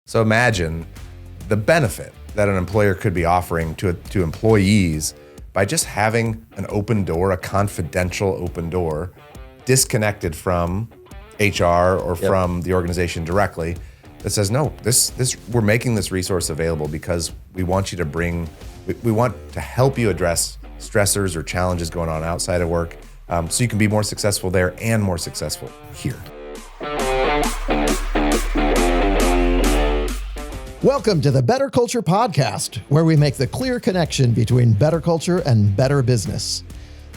So imagine the benefit that an employer could be offering to employees by just having an open door, a confidential open door, disconnected from HR or from the organization directly, that says, no, this we're making this resource available because we want you to we want to help you address stressors or challenges going on outside of work, so you can be more successful there and more successful here. Welcome to the BetterCulture Podcast, where we make the clear connection between better culture and better business.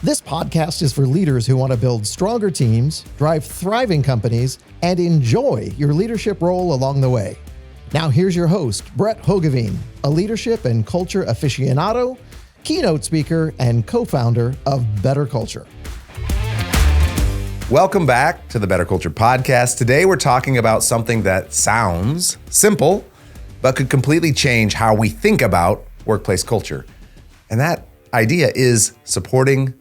This podcast is for leaders who want to build stronger teams, drive thriving companies, and enjoy your leadership role along the way. Now here's your host, Brett Hogeveen, a leadership and culture aficionado, keynote speaker, and co-founder of BetterCulture. Welcome back to the BetterCulture Podcast. Today we're talking about something that sounds simple, but could completely change how we think about workplace culture. And that idea is supporting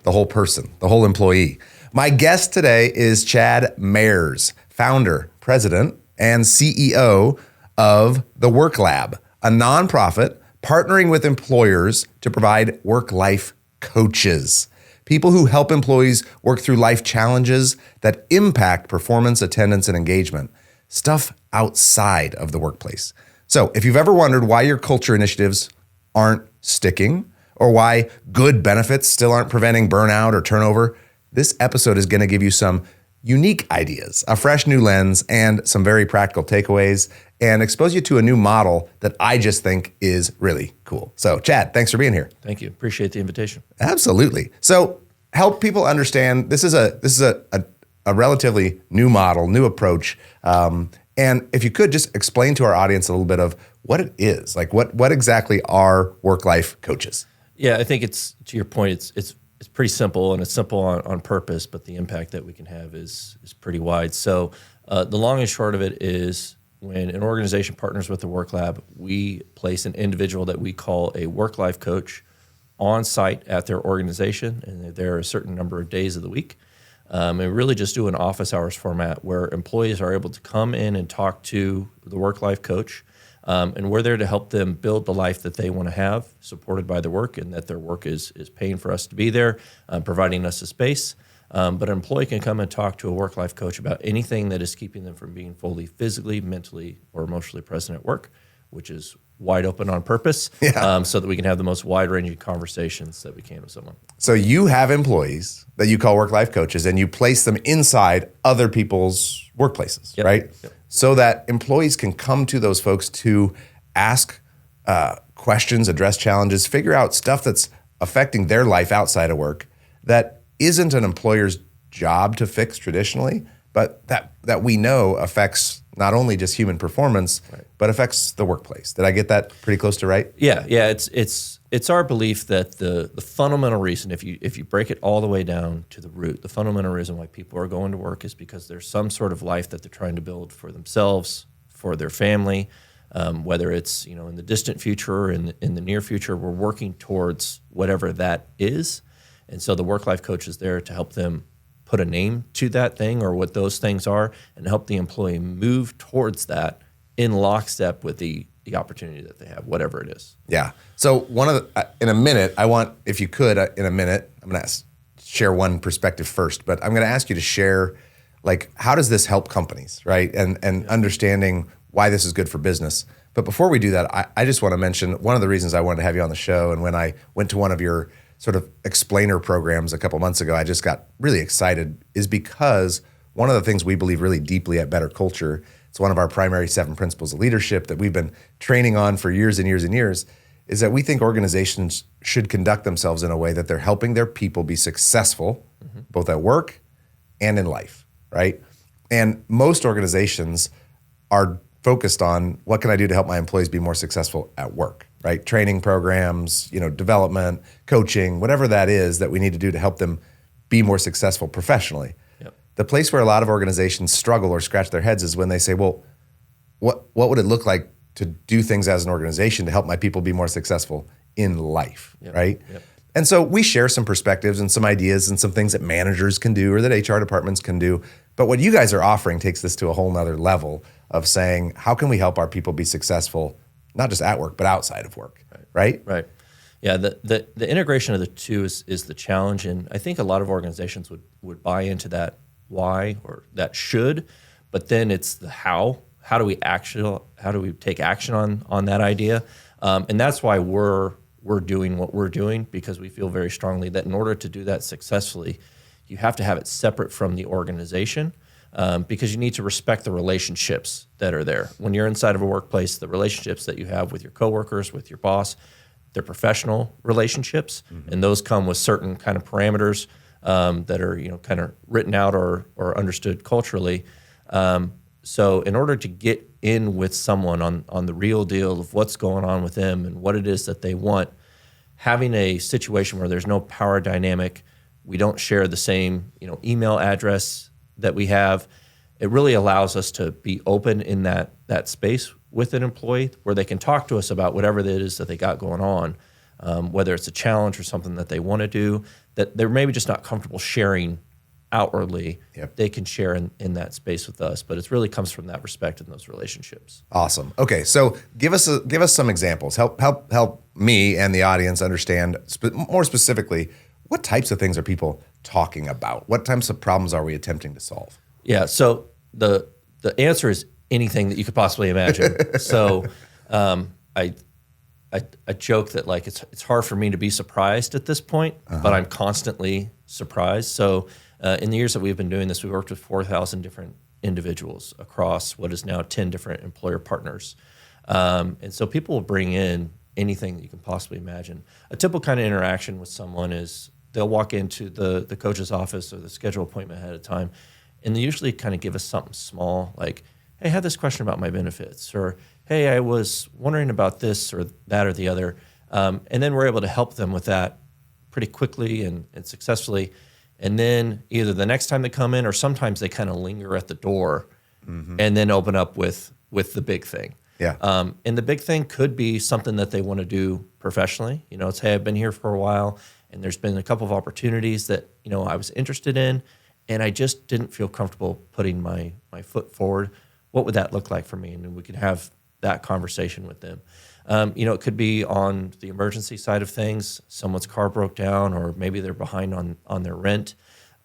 the whole person, the whole employee. My guest today is Chad Mayers, founder, president, and CEO of The Work Lab, a nonprofit partnering with employers to provide work-life coaches, people who help employees work through life challenges that impact performance, attendance, and engagement. Stuff outside of the workplace. So if you've ever wondered why your culture initiatives aren't sticking or why good benefits still aren't preventing burnout or turnover, this episode is going to give you some unique ideas, a fresh new lens, and some very practical takeaways, and expose you to a new model that I just think is really cool. So Chad, thanks for being here. Thank you. Appreciate the invitation. Absolutely. So help people understand this is a relatively new model, new approach. And if you could just explain to our audience a little bit of what it is, like what exactly are work-life coaches? Yeah, I think it's, to your point, it's pretty simple, and it's simple on purpose, but the impact that we can have is pretty wide. So the long and short of it is when an organization partners with the Work Lab, we place an individual that we call a work-life coach on site at their organization, and they're there a certain number of days of the week. And really just do an office hours format where employees are able to come in and talk to the work-life coach. And we're there to help them build the life that they want to have, supported by their work, and that their work is paying for us to be there, providing us a space. But an employee can come and talk to a work-life coach about anything that is keeping them from being fully physically, mentally, or emotionally present at work, which is wide open on purpose, so that we can have the most wide-ranging conversations that we can with someone. So you have employees that you call work-life coaches, and you place them inside other people's workplaces, right? Yep. So that employees can come to those folks to ask questions, address challenges, figure out stuff that's affecting their life outside of work that isn't an employer's job to fix traditionally, but that we know affects not only just human performance, but affects the workplace. Did I get that pretty close to right? Yeah. It's our belief that the fundamental reason, if you break it all the way down to the root, the fundamental reason why people are going to work is because there's some sort of life that they're trying to build for themselves, for their family, whether it's in the distant future or in the near future. We're working towards whatever that is, and so the work-life coach is there to help them put a name to that thing or what those things are, and help the employee move towards that in lockstep with the opportunity that they have, whatever it is. Yeah. So in a minute, I want, if you could, in a minute, I'm going to share one perspective first, but I'm going to ask you to share, like, how does this help companies, right? And understanding why this is good for business. But before we do that, I just want to mention one of the reasons I wanted to have you on the show, and when I went to one of your sort of explainer programs a couple months ago, I just got really excited, is because one of the things we believe really deeply at BetterCulture, it's one of our primary 7 principles of leadership that we've been training on for years and years and years, is that we think organizations should conduct themselves in a way that they're helping their people be successful, both at work and in life, right? And most organizations are focused on what can I do to help my employees be more successful at work, right? Training programs, development, coaching, whatever that is that we need to do to help them be more successful professionally. Yep. The place where a lot of organizations struggle or scratch their heads is when they say, well, what would it look like to do things as an organization to help my people be more successful in life, right? Yep. And so we share some perspectives and some ideas and some things that managers can do or that HR departments can do. But what you guys are offering takes this to a whole nother level of saying, how can we help our people be successful, not just at work, but outside of work, right? Right. Yeah, the integration of the two is the challenge, and I think a lot of organizations would buy into that why or that should, but then it's the how. How do we take action on that idea? And that's why we're doing what we're doing, because we feel very strongly that in order to do that successfully, you have to have it separate from the organization, because you need to respect the relationships that are there. When you're inside of a workplace, the relationships that you have with your coworkers, with your boss, they're professional relationships, and those come with certain kind of parameters that are kind of written out or understood culturally. So in order to get in with someone on the real deal of what's going on with them and what it is that they want, having a situation where there's no power dynamic, we don't share the same email address that we have, it really allows us to be open in that space with an employee where they can talk to us about whatever it is that they got going on, whether it's a challenge or something that they want to do that they're maybe just not comfortable sharing outwardly. Yep. They can share in that space with us, but it really comes from that respect and those relationships. Awesome. Okay, so give us some examples. Help me and the audience understand more specifically, what types of things are people talking about? What types of problems are we attempting to solve? Yeah. So the answer is anything that you could possibly imagine. So I joke that like it's hard for me to be surprised at this point, but I'm constantly surprised. So in the years that we've been doing this, we worked with 4,000 different individuals across what is now 10 different employer partners. And so people will bring in anything that you can possibly imagine. A typical kind of interaction with someone is they'll walk into the coach's office or the schedule appointment ahead of time, and they usually kind of give us something small like, hey, I had this question about my benefits, or hey, I was wondering about this or that or the other. And then we're able to help them with that pretty quickly and successfully. And then either the next time they come in or sometimes they kind of linger at the door and then open up with the big thing. Yeah. And the big thing could be something that they want to do professionally. It's, hey, I've been here for a while and there's been a couple of opportunities that, I was interested in and I just didn't feel comfortable putting my foot forward. What would that look like for me? And then we could have that conversation with them. It could be on the emergency side of things. Someone's car broke down, or maybe they're behind on their rent,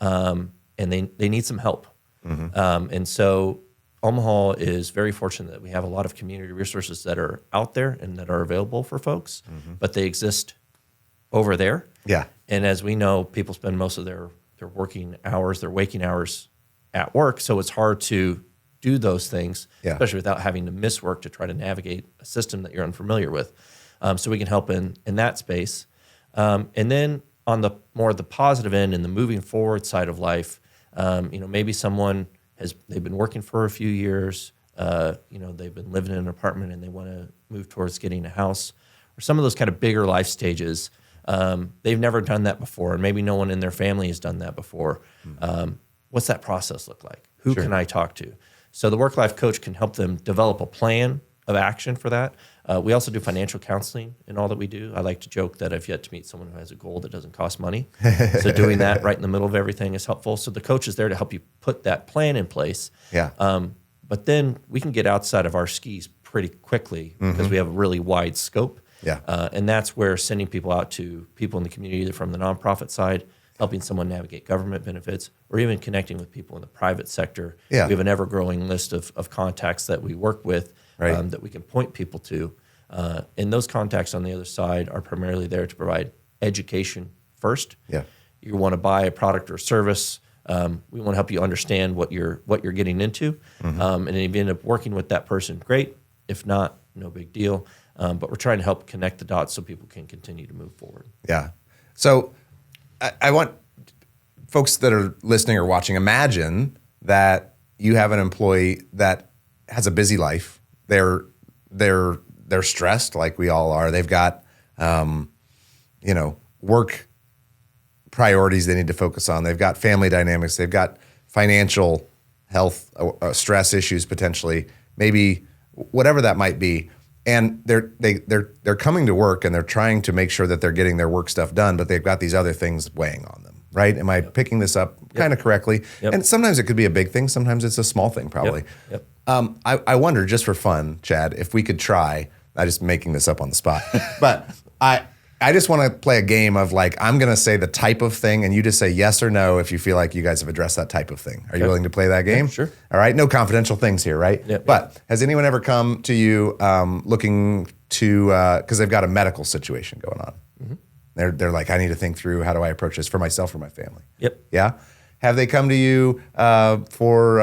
and they need some help. And so Omaha is very fortunate that we have a lot of community resources that are out there and that are available for folks, but they exist over there. Yeah. And as we know, people spend most of their working hours, their waking hours at work, so it's hard to do those things, especially without having to miss work to try to navigate a system that you're unfamiliar with. So we can help in that space. And then on the more the positive end and the moving forward side of life, maybe someone they've been working for a few years, they've been living in an apartment and they want to move towards getting a house, or some of those kind of bigger life stages. They've never done that before, and maybe no one in their family has done that before. What's that process look like? Who can I talk to? So the work-life coach can help them develop a plan of action for that. We also do financial counseling in all that we do. I like to joke that I've yet to meet someone who has a goal that doesn't cost money. So doing that right in the middle of everything is helpful. So the coach is there to help you put that plan in place. Yeah. But then we can get outside of our skis pretty quickly because we have a really wide scope. Yeah. And that's where sending people out to people in the community, either from the nonprofit side, helping someone navigate government benefits, or even connecting with people in the private sector. Yeah. We have an ever-growing list of contacts that we work with that we can point people to. And those contacts on the other side are primarily there to provide education first. Yeah. You want to buy a product or service, we want to help you understand what you're getting into. And if you end up working with that person, great. If not, no big deal. But we're trying to help connect the dots so people can continue to move forward. Yeah. So I want folks that are listening or watching, imagine that you have an employee that has a busy life. They're stressed like we all are. They've got, work priorities they need to focus on. They've got family dynamics. They've got financial health, stress issues potentially, maybe whatever that might be. And they're coming to work and they're trying to make sure that they're getting their work stuff done, but they've got these other things weighing on them, right? Am I picking this up kind of correctly? Yep. And sometimes it could be a big thing. Sometimes it's a small thing, probably. Yep. I wonder, just for fun, Chad, if we could try, I'm just making this up on the spot, but I just want to play a game of like, I'm going to say the type of thing and you just say yes or no if you feel like you guys have addressed that type of thing. Are you willing to play that game? Yeah, sure. All right. No confidential things here, right? Yep. But has anyone ever come to you looking to, because they've got a medical situation going on? Mm-hmm. They're like, I need to think through, how do I approach this for myself or my family? Yep. Yeah. Have they come to you for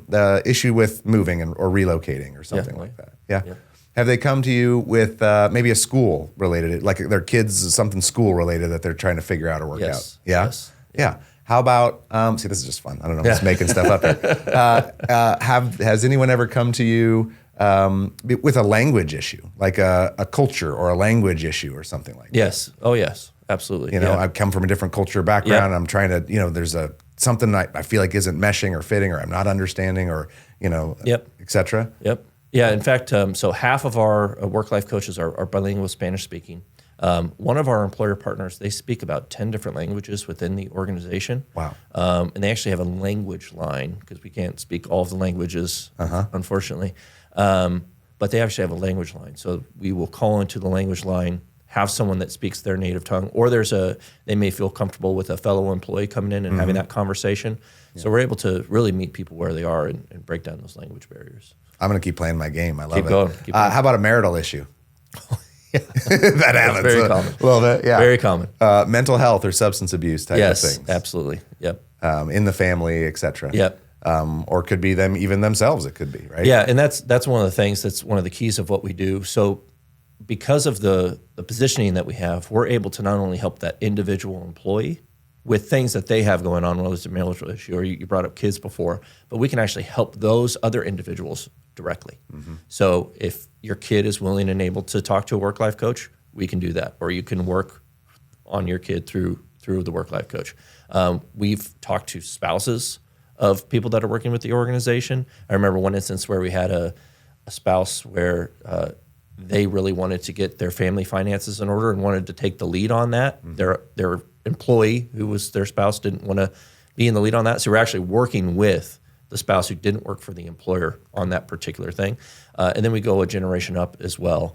the issue with moving or relocating or something like that? Yeah. Have they come to you with maybe a school related, like their kids, something school related that they're trying to figure out or work out? Yeah. Yes. Yeah. How about, see, this is just fun. I don't know, I'm just making stuff up here. Has anyone ever come to you with a language issue, like a culture or a language issue or something like that? Yes. Oh, yes. Absolutely. You know, I've come from a different culture background. I'm trying to, there's something I feel like isn't meshing or fitting or I'm not understanding or, et cetera. Yep. Yeah. In fact, so half of our work-life coaches are bilingual Spanish speaking. One of our employer partners, they speak about 10 different languages within the organization. Wow. And they actually have a language line because we can't speak all of the languages, unfortunately. But they actually have a language line. So we will call into the language line, have someone that speaks their native tongue, or they may feel comfortable with a fellow employee coming in and having that conversation. Yeah. So we're able to really meet people where they are and break down those language barriers. I'm going to keep playing my game. I love Keep it. going. How about a marital issue? That happens. Very common. A little bit, yeah. Very common. Mental health or substance abuse type of things. Yes, absolutely. Yep. In the family, et cetera. Yep. Or could be them, even themselves, it could be, right? Yeah, and that's one of the things, that's one of the keys of what we do. So because of the positioning that we have, we're able to not only help that individual employee with things that they have going on, whether it's a marital issue or you brought up kids before, but we can actually help those other individuals directly. Mm-hmm. So if your kid is willing and able to talk to a work-life coach, we can do that. Or you can work on your kid through the work-life coach. We've talked to spouses of people that are working with the organization. I remember one instance where we had a spouse where they really wanted to get their family finances in order and wanted to take the lead on that. Mm-hmm. Their employee, who was their spouse, didn't want to be in the lead on that. So we're actually working with the spouse who didn't work for the employer on that particular thing. And then we go a generation up as well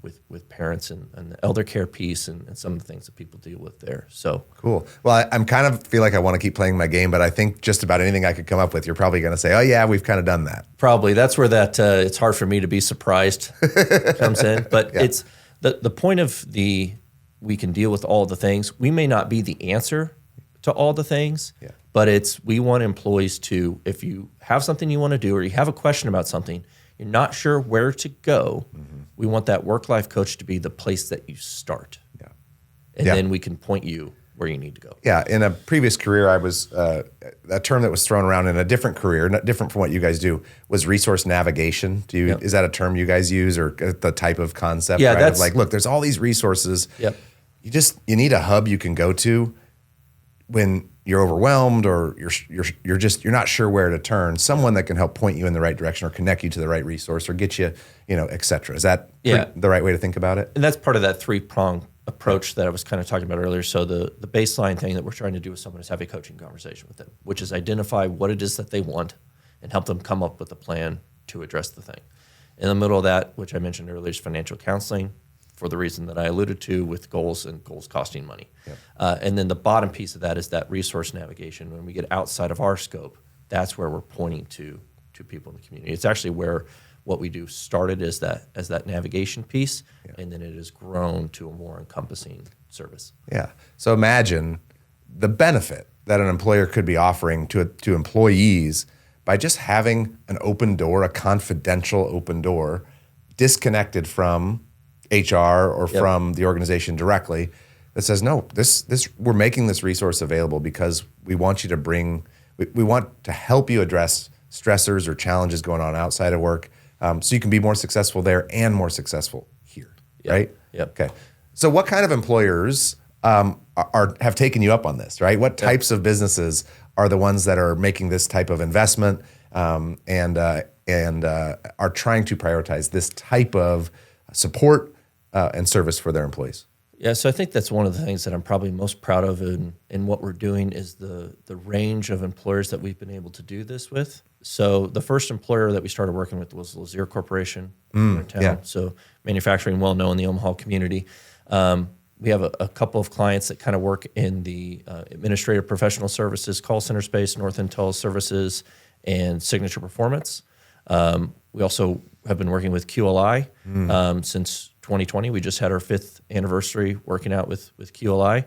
with parents and the elder care piece and some of the things that people deal with there. So cool. Well, I'm kind of feel like I want to keep playing my game, but I think just about anything I could come up with, you're probably going to say, oh yeah, we've kind of done that. Probably. That's where that it's hard for me to be surprised comes in. But it's the point of we can deal with all the things. We may not be the answer to all the things, but we want employees to, if you have something you want to do or you have a question about something, you're not sure where to go, we want that work-life coach to be the place that you start. Yeah. And then we can point you where you need to go. Yeah. In a previous career, I was, a term that was thrown around in a different career, not different from what you guys do, was resource navigation. Is that a term you guys use or the type of concept? Yeah, right? that's like, look, there's all these resources. Yep. You need a hub you can go to when you're overwhelmed or you're not sure where to turn. Someone that can help point you in the right direction or connect you to the right resource or get you, et cetera. Is that the right way to think about it? And that's part of that three-pronged approach that I was kind of talking about earlier. So the baseline thing that we're trying to do with someone is have a coaching conversation with them, which is identify what it is that they want and help them come up with a plan to address the thing. In the middle of that, which I mentioned earlier, is financial counseling, for the reason that I alluded to with goals and goals costing money. Yep. And then the bottom piece of that is that resource navigation. When we get outside of our scope, that's where we're pointing to people in the community. It's actually where what we do started as that navigation piece, and then it has grown to a more encompassing service. Yeah. So imagine the benefit that an employer could be offering to employees by just having an open door, a confidential open door, disconnected from HR or from the organization directly, that says, no, this we're making this resource available because we want you to we want to help you address stressors or challenges going on outside of work, so you can be more successful there and more successful here, right? Yep. Okay. So what kind of employers have taken you up on this, right? What types of businesses are the ones that are making this type of investment and are trying to prioritize this type of support and service for their employees? Yeah, so I think that's one of the things that I'm probably most proud of in what we're doing is the range of employers that we've been able to do this with. So the first employer that we started working with was Lazier Corporation here in town. Yeah. So manufacturing, well known in the Omaha community. We have a couple of clients that kind of work in the administrative professional services, call center space, North Intel Services, and Signature Performance. We also have been working with QLI since 2020. We just had our 5th anniversary working out with QLI.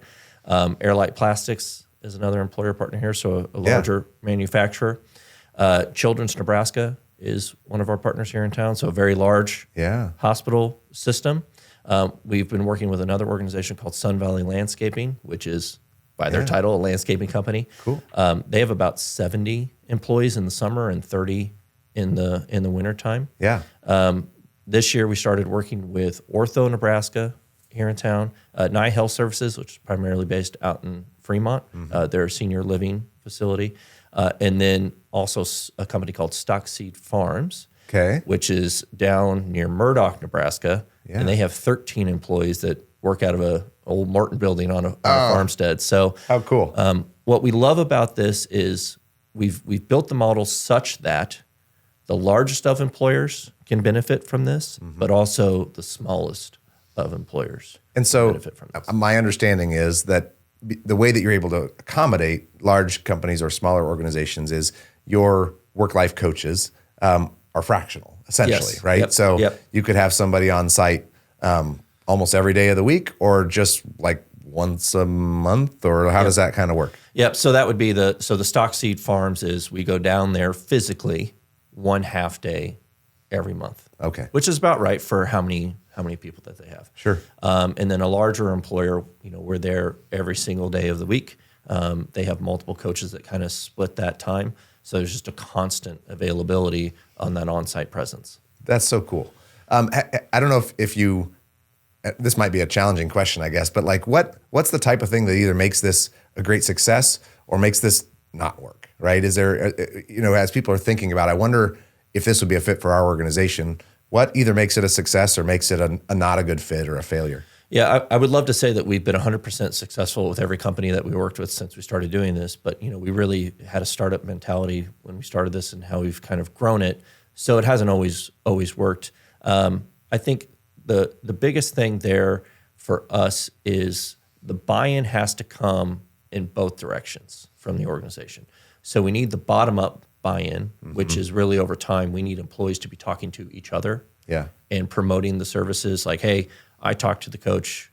Airlight Plastics is another employer partner here, so a larger manufacturer. Children's Nebraska is one of our partners here in town, so a very large hospital system. We've been working with another organization called Sun Valley Landscaping, which is, by their title, a landscaping company. Cool. They have about 70 employees in the summer and 30 in the wintertime. Yeah. This year, we started working with Ortho Nebraska here in town, Nye Health Services, which is primarily based out in Fremont. They're a senior living facility. And then also a company called Stockseed Farms, which is down near Murdoch, Nebraska. Yeah. And they have 13 employees that work out of a old Morton building on a farmstead. So how cool. What we love about this is we've built the model such that the largest of employers can benefit from this, but also the smallest of employers and so benefit from this. My understanding is that the way that you're able to accommodate large companies or smaller organizations is your work-life coaches are fractional, essentially, right? Yep. So you could have somebody on site almost every day of the week or just like once a month, or how does that kind of work? Yep, so that would be the Stockseed Farms is we go down there physically 1 half day every month. Okay. Which is about right for how many people that they have. Sure. And then a larger employer, we're there every single day of the week. They have multiple coaches that kind of split that time. So there's just a constant availability on that on-site presence. That's so cool. I don't know if you, this might be a challenging question, I guess, but like what's the type of thing that either makes this a great success or makes this not work, right? Is there, as people are thinking about, I wonder if this would be a fit for our organization, what either makes it a success or makes it a not a good fit or a failure? Yeah, I would love to say that we've been 100% successful with every company that we worked with since we started doing this, but we really had a startup mentality when we started this and how we've kind of grown it. So it hasn't always worked. I think the biggest thing there for us is the buy-in has to come in both directions from the organization. So we need the bottom-up buy-in, which is really over time. We need employees to be talking to each other and promoting the services like, hey, I talked to the coach,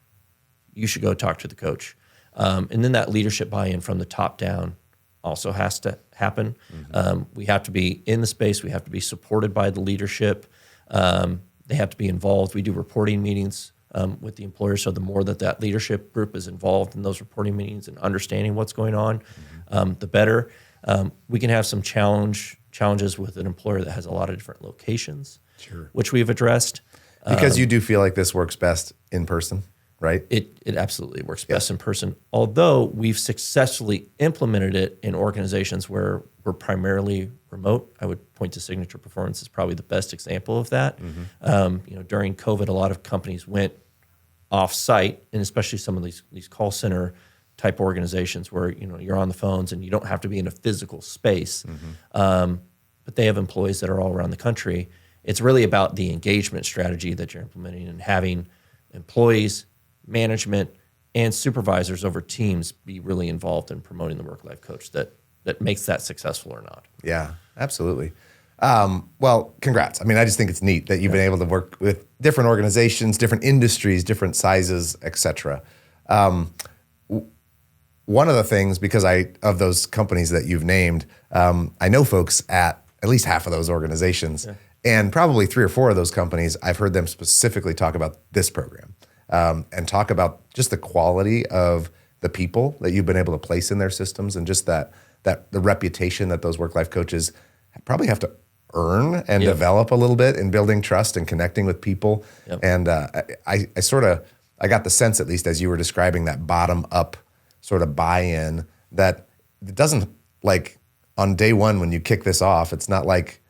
you should go talk to the coach. And then that leadership buy-in from the top down also has to happen. We have to be in the space. We have to be supported by the leadership. They have to be involved. We do reporting meetings with the employer. So the more that leadership group is involved in those reporting meetings and understanding what's going on, the better. We can have some challenges with an employer that has a lot of different locations, which we've addressed. Because you do feel like this works best in person, right? It absolutely works best in person, although we've successfully implemented it in organizations where we're primarily remote. I would point to Signature Performance as probably the best example of that. During COVID, a lot of companies went off-site, and especially some of these call center type organizations where you're on the phones and you don't have to be in a physical space, but they have employees that are all around the country. It's really about the engagement strategy that you're implementing and having employees, management, and supervisors over teams be really involved in promoting the work-life coach that makes that successful or not. Yeah, absolutely. Well, congrats. I mean, I just think it's neat that you've been able to work with different organizations, different industries, different sizes, et cetera. One of the things, because of those companies that you've named, I know folks at least half of those organizations. Yeah. And probably 3 or 4 of those companies, I've heard them specifically talk about this program and talk about just the quality of the people that you've been able to place in their systems and just that the reputation that those work-life coaches probably have to earn and develop a little bit in building trust and connecting with people. Yep. And I got the sense, at least as you were describing that bottom-up sort of buy-in, that it doesn't, like on day one when you kick this off, it's not like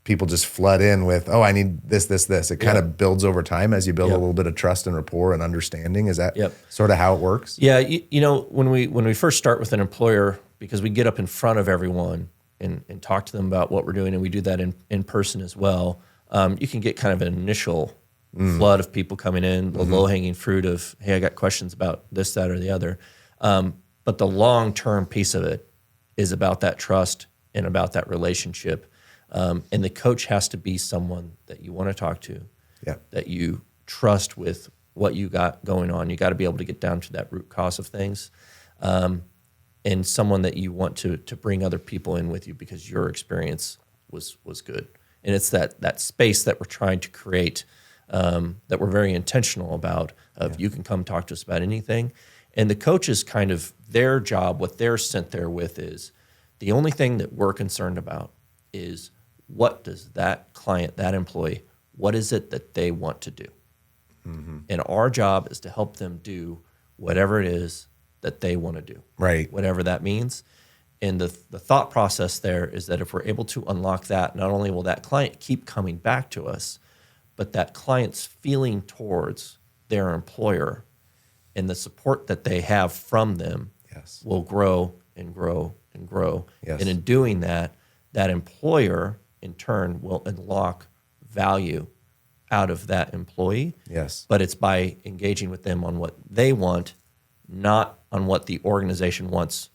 people just flood in with, oh, I need this, this, this. It kind of builds over time as you build a little bit of trust and rapport and understanding. Is that sort of how it works? Yeah, you know, when we first start with an employer, because we get up in front of everyone and talk to them about what we're doing, and we do that in person as well, you can get kind of an initial flood of people coming in, the low-hanging fruit of, hey, I got questions about this, that, or the other. But the long-term piece of it is about that trust and about that relationship. And the coach has to be someone that you want to talk to, that you trust with what you got going on. You got to be able to get down to that root cause of things, and someone that you want to bring other people in with you because your experience was good. And it's that space that we're trying to create, that we're very intentional about. You can come talk to us about anything. And the coach's kind of their job, what they're sent there with, is the only thing that we're concerned about is, what does that client, that employee, what is it that they want to do? And our job is to help them do whatever it is that they want to do, right? Whatever that means. And the thought process there is that if we're able to unlock that, not only will that client keep coming back to us, but that client's feeling towards their employer and the support that they have from them will grow and grow and grow. And in doing that, that employer in turn will unlock value out of that employee. But it's by engaging with them on what they want, not on what the organization wants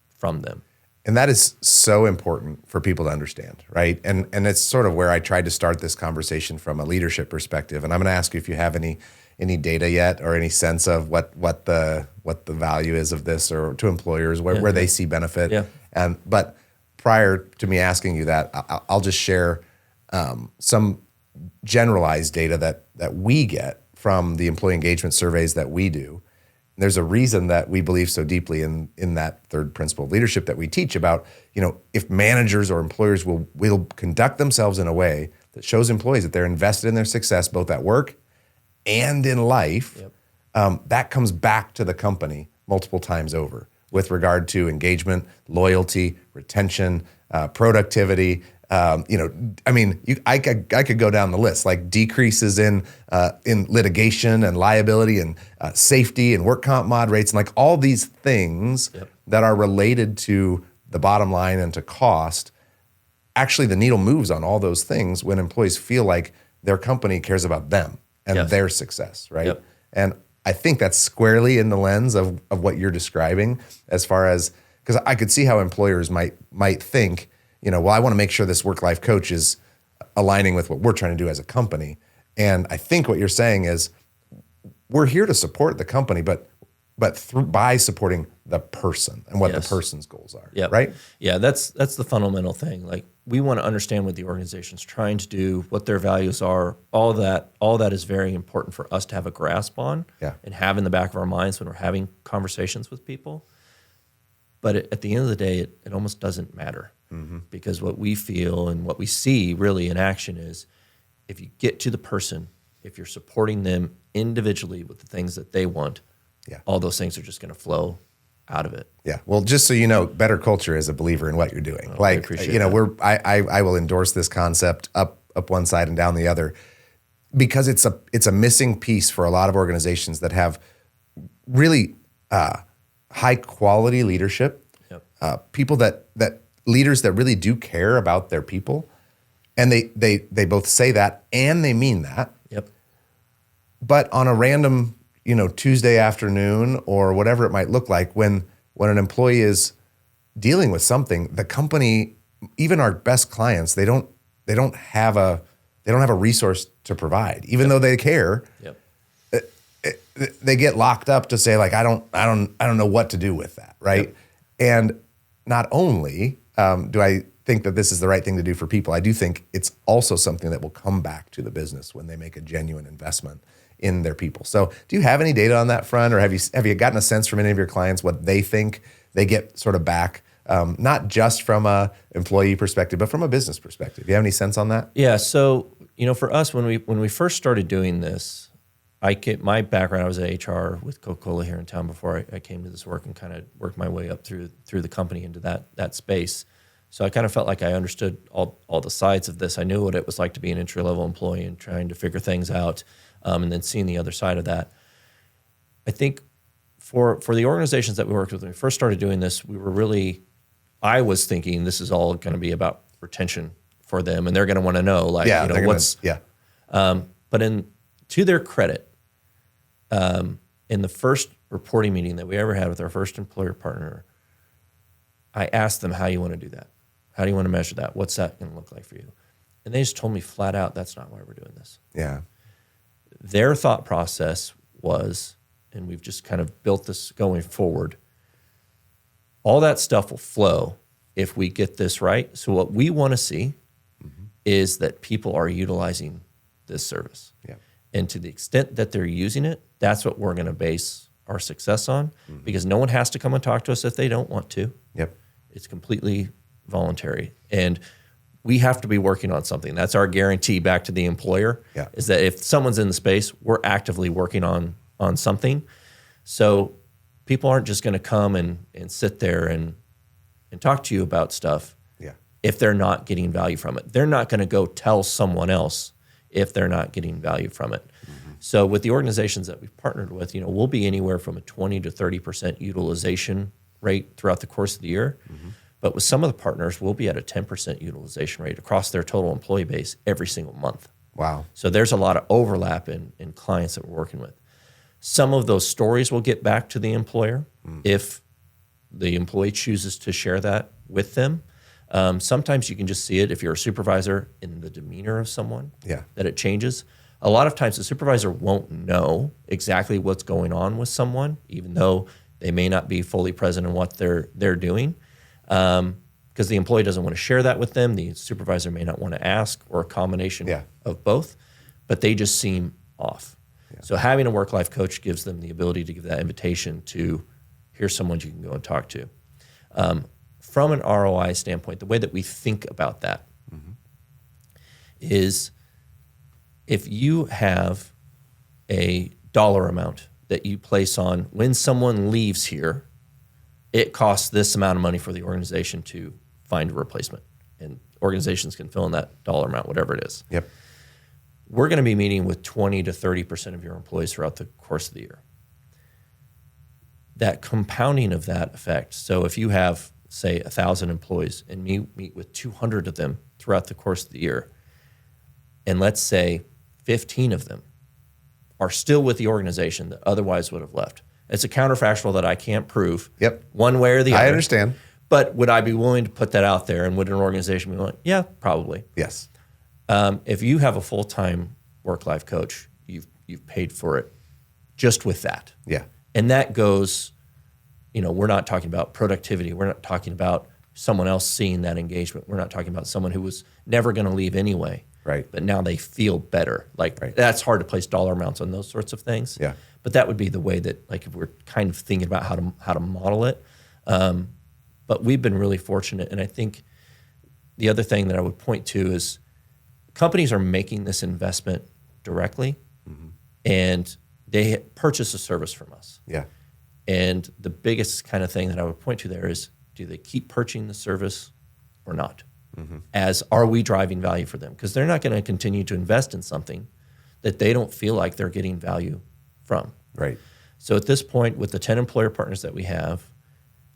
from them. And that is so important for people to understand, right? And it's sort of where I tried to start this conversation from a leadership perspective. And I'm going to ask you if you have any data yet or any sense of what the value is of this, or to employers where they see benefit. But prior to me asking you that, I'll just share some generalized data that we get from the employee engagement surveys that we do. There's a reason that we believe so deeply in that third principle of leadership that we teach about, if managers or employers will conduct themselves in a way that shows employees that they're invested in their success, both at work and in life, that comes back to the company multiple times over with regard to engagement, loyalty, retention, productivity. I could go down the list, like decreases in litigation and liability and safety and work comp mod rates, and like all these things that are related to the bottom line and to cost. Actually, the needle moves on all those things when employees feel like their company cares about them and their success, right? And I think that's squarely in the lens of what you're describing, as far as, because I could see how employers might think, well, I want to make sure this work-life coach is aligning with what we're trying to do as a company. And I think what you're saying is, we're here to support the company, but by supporting the person and what the person's goals are, right? Yeah, that's the fundamental thing. Like, we want to understand what the organization's trying to do, what their values are. All that is very important for us to have a grasp on and have in the back of our minds when we're having conversations with people. But at the end of the day, it almost doesn't matter, because what we feel and what we see really in action is, if you get to the person, if you're supporting them individually with the things that they want, all those things are just going to flow out of it. Yeah. Well, just so you know, BetterCulture is a believer in what you're doing. I will endorse this concept up one side and down the other, because it's a missing piece for a lot of organizations that have really high quality leadership, people that leaders that really do care about their people, and they both say that and they mean that. But on a random, Tuesday afternoon or whatever it might look like, when an employee is dealing with something, the company, even our best clients, they don't have a resource to provide, even though they care. They get locked up to say, like, I don't know what to do with that, right? And not only do I think that this is the right thing to do for people, I do think it's also something that will come back to the business when they make a genuine investment in their people. So do you have any data on that front, or have you gotten a sense from any of your clients what they think they get sort of back, not just from a employee perspective, but from a business perspective? Do you have any sense on that? Yeah. So, for us, when we first started doing this, my background, I was at HR with Coca-Cola here in town before I came to this work, and kind of worked my way up through the company into that space. So I kind of felt like I understood all the sides of this. I knew what it was like to be an entry-level employee and trying to figure things out, and then seeing the other side of that. I think for the organizations that we worked with, when we first started doing this, I was thinking this is all going to be about retention for them, and they're going to want to know, like, but to their credit, in the first reporting meeting that we ever had with our first employer partner, I asked them, how do you want to do that? How do you want to measure that? What's that going to look like for you? And they just told me flat out, that's not why we're doing this. Yeah. Their thought process was, and we've just kind of built this going forward, all that stuff will flow if we get this right. So what we want to see is that people are utilizing this service. Yeah. And to the extent that they're using it, that's what we're going to base our success on, because no one has to come and talk to us if they don't want to. Yep. It's completely voluntary. And we have to be working on something. That's our guarantee back to the employer, is that if someone's in the space, we're actively working on something. So people aren't just going to come and sit there and talk to you about stuff if they're not getting value from it. They're not going to go tell someone else if they're not getting value from it. So with the organizations that we've partnered with, we'll be anywhere from a 20 to 30% utilization rate throughout the course of the year. But with some of the partners, we'll be at a 10% utilization rate across their total employee base every single month. Wow. So there's a lot of overlap in clients that we're working with. Some of those stories will get back to the employer if the employee chooses to share that with them. Sometimes you can just see it if you're a supervisor in the demeanor of someone, that it changes. A lot of times the supervisor won't know exactly what's going on with someone, even though they may not be fully present in what they're doing, because the employee doesn't want to share that with them. The supervisor may not want to ask, or a combination of both, but they just seem off. So having a work-life coach gives them the ability to give that invitation to, here's someone you can go and talk to. From an ROI standpoint, the way that we think about that is, if you have a dollar amount that you place on when someone leaves here, it costs this amount of money for the organization to find a replacement. And organizations can fill in that dollar amount, whatever it is. Yep. We're going to be meeting with 20 to 30% of your employees throughout the course of the year. That compounding of that effect, so if you have, say, 1,000 employees and meet with 200 of them throughout the course of the year, and let's say 15 of them are still with the organization that otherwise would have left. It's a counterfactual that I can't prove one way or the other. I understand. But would I be willing to put that out there, and would an organization be willing? Yeah, probably. Yes. If you have a full-time work-life coach, you've paid for it just with that. Yeah. And that goes, we're not talking about productivity. We're not talking about someone else seeing that engagement. We're not talking about someone who was never going to leave anyway. Right. But now they feel better. That's hard to place dollar amounts on those sorts of things. Yeah. But that would be the way that, if we're kind of thinking about how to model it. But we've been really fortunate. And I think the other thing that I would point to is, companies are making this investment directly, and they purchase a service from us. Yeah. And the biggest kind of thing that I would point to there is, do they keep purchasing the service or not? As, are we driving value for them? Because they're not going to continue to invest in something that they don't feel like they're getting value from. Right. So at this point, with the 10 employer partners that we have,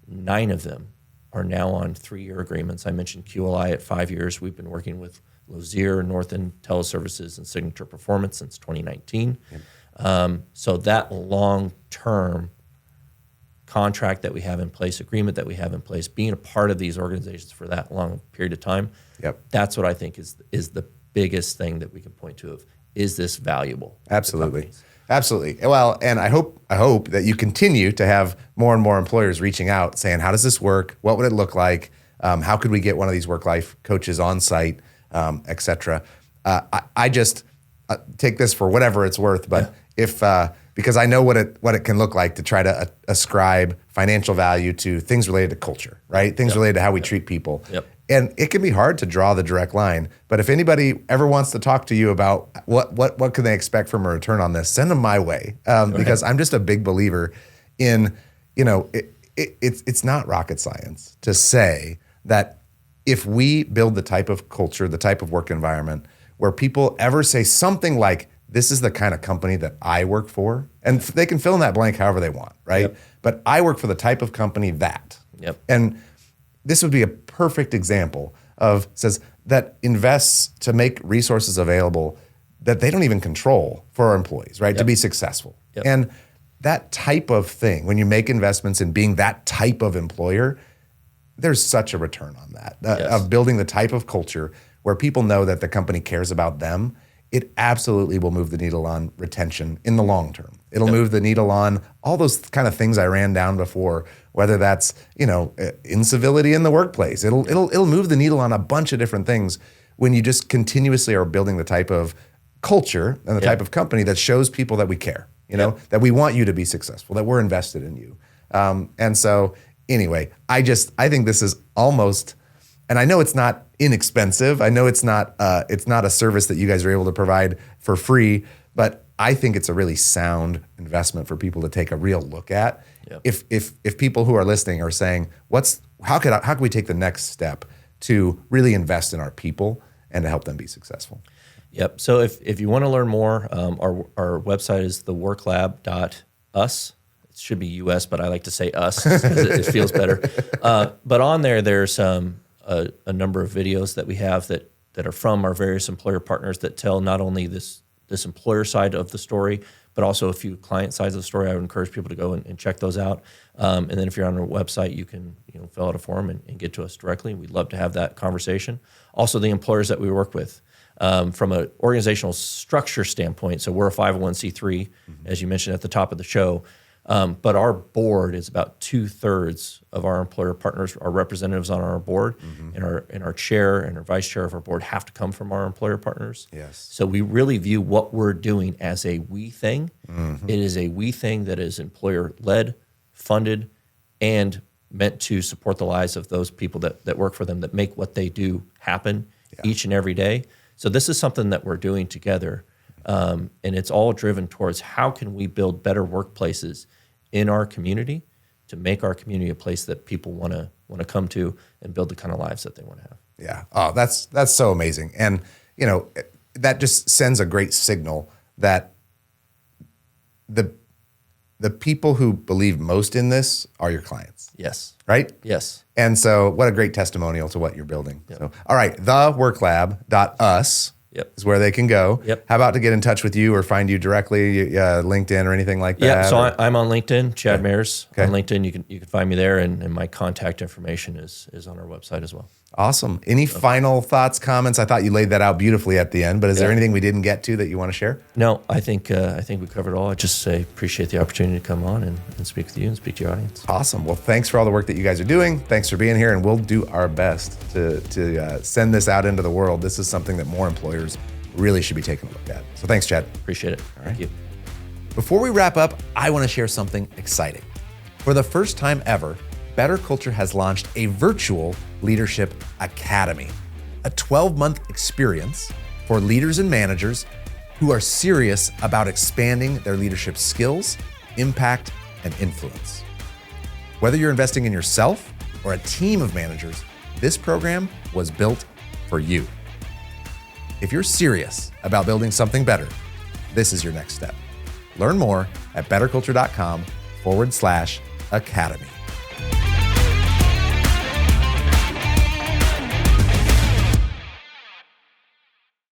9 of them are now on 3-year agreements. I mentioned QLI at 5 years. We've been working with Lozier, Northern Teleservices, and Signature Performance since 2019. So that long-term contract that we have in place, agreement that we have in place, being a part of these organizations for that long period of time, that's what I think is the biggest thing that we can point to of, is this valuable? Absolutely. Absolutely. Well, and I hope that you continue to have more and more employers reaching out saying, how does this work? What would it look like? How could we get one of these work-life coaches on site, et cetera? I just take this for whatever it's worth, but if because I know what it can look like to try to ascribe financial value to things related to culture, right? Things related to how we treat people. And it can be hard to draw the direct line. But if anybody ever wants to talk to you about what can they expect from a return on this, send them my way, because I'm just a big believer in, it's not rocket science to say that if we build the type of culture, the type of work environment where people ever say something like, this is the kind of company that I work for, and they can fill in that blank however they want, right? Yep. But I work for the type of company that. Yep. And this would be a perfect example of says that invests to make resources available that they don't even control for our employees, right? To be successful. Yep. And that type of thing, when you make investments in being that type of employer, there's such a return on that, of building the type of culture where people know that the company cares about them. It absolutely will move the needle on retention in the long term. It'll move the needle on all those kind of things I ran down before, whether that's, incivility in the workplace. It'll move the needle on a bunch of different things when you just continuously are building the type of culture and the type of company that shows people that we care, that we want you to be successful, that we're invested in you. And so anyway, I think this is almost, and I know it's not inexpensive. I know it's not a service that you guys are able to provide for free, but I think it's a really sound investment for people to take a real look at. Yep. If people who are listening are saying, how can we take the next step to really invest in our people and to help them be successful? Yep. So if you want to learn more, our website is theworklab.us. It should be US, but I like to say us because it feels better. But on there's a number of videos that we have that are from our various employer partners that tell not only this employer side of the story, but also a few client sides of the story. I would encourage people to go and check those out. And then if you're on our website, you can fill out a form and get to us directly. We'd love to have that conversation. Also, the employers that we work with. From an organizational structure standpoint, so we're a 501c3, as you mentioned at the top of the show, but our board is about 2/3 of our employer partners, our representatives on our board, and our chair and our vice chair of our board have to come from our employer partners. Yes. So we really view what we're doing as a we thing. It is a we thing that is employer-led, funded, and meant to support the lives of those people that work for them, that make what they do happen each and every day. So this is something that we're doing together, and it's all driven towards how can we build better workplaces in our community to make our community a place that people want to come to and build the kind of lives that they want to have. Yeah. Oh, that's so amazing. And, that just sends a great signal that the people who believe most in this are your clients. Yes. Right? Yes. And so what a great testimonial to what you're building. Yep. So, all right, theworklab.us is where they can go. Yep. How about to get in touch with you or find you directly, LinkedIn or anything like that? Yeah, so I'm on LinkedIn, Chad Mayers. Okay. On LinkedIn, you can find me there, and my contact information is on our website as well. Awesome. Any final thoughts, comments? I thought you laid that out beautifully at the end, but is there anything we didn't get to that you want to share? No, I think we covered it all. I just appreciate the opportunity to come on and speak with you and speak to your audience. Awesome. Well, thanks for all the work that you guys are doing. Thanks for being here, and we'll do our best to send this out into the world. This is something that more employers really should be taking a look at. So thanks, Chad. Appreciate it. All right. Thank you. Before we wrap up, I want to share something exciting. For the first time ever, BetterCulture has launched a virtual leadership academy, a 12-month experience for leaders and managers who are serious about expanding their leadership skills, impact, and influence. Whether you're investing in yourself or a team of managers, this program was built for you. If you're serious about building something better, this is your next step. Learn more at betterculture.com/academy.